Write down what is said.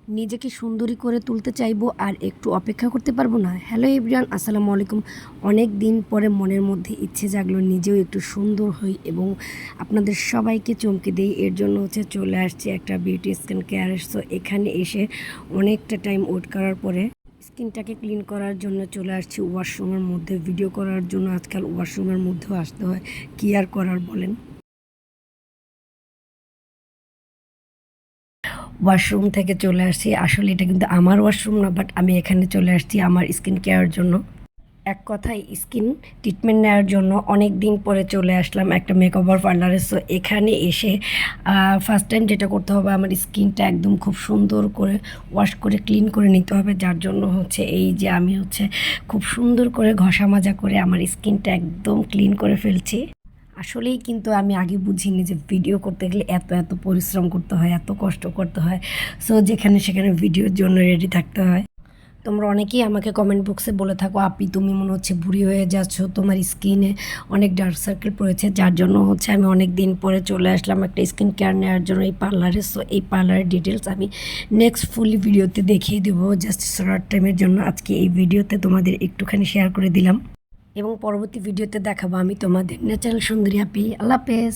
নিজেকে সুন্দরী করে তুলতে চাইবো আর একটু অপেক্ষা করতে পারবো না। হ্যালো এভরিওয়ান, আসসালামু আলাইকুম। অনেক দিন পরে মনের মধ্যে ইচ্ছে জাগলো নিজেও একটু সুন্দর হই এবং আপনাদের সবাইকে চমকে দিই। এর জন্য চলে আসছি একটা বিউটি স্কিন কেয়ারের। সো এখানে এসে অনেকটা টাইম ওয়েট করার পরে স্কিনটাকে ক্লিন করার জন্য চলে আসছি ওয়াশরুমের মধ্যে। ভিডিও করার জন্য আজকাল ওয়াশরুমের মধ্যেও আসতে হয়, কি আর করার বলেন। ওয়াশরুম থেকে চলে আসছি। আসলে এটা কিন্তু আমার ওয়াশরুম না, বাট আমি এখানে চলে আসছি আমার স্কিন কেয়ারের জন্য। এক কথায় স্কিন ট্রিটমেন্ট নেওয়ার জন্য অনেক দিন পরে চলে আসলাম একটা মেকওভার পার্লারে। সো এখানে এসে ফার্স্ট টাইম যেটা করতে হবে, আমার স্কিনটা একদম খুব সুন্দর করে ওয়াশ করে ক্লিন করে নিতে হবে। যার জন্য এই যে আমি খুব সুন্দর করে ঘষা মাজা করে আমার স্কিনটা একদম ক্লিন করে ফেলছি। আসলেই কিন্তু আমি আগে বুঝিনি যে ভিডিও করতে গেলে এত এত পরিশ্রম করতে হয়, এত কষ্ট করতে হয়। সো যেখানে সেখানে ভিডিওর জন্য রেডি থাকতে হয়। তোমরা অনেকেই আমাকে কমেন্ট বক্সে বলে থাকো, আপি তুমি মনে হচ্ছে বুড়ি হয়ে যাচ্ছ, তোমার স্কিনে অনেক ডার্ক সার্কেল পড়েছে। যার জন্য আমি অনেক দিন পরে চলে আসলাম একটা স্কিন কেয়ার নেওয়ার জন্য এই পার্লারে। সো এই পার্লারের ডিটেলস আমি নেক্সট ফুলি ভিডিওতে দেখিয়ে দেবো। জাস্ট শর্ট টাইমের জন্য আজকে এই ভিডিওতে তোমাদের একটুখানি শেয়ার করে দিলাম এবং পরবর্তী ভিডিওতে দেখাবো আমি তোমাদের ন্যাচারাল সুন্দরী আপি। আল্লাহ হাফেজ।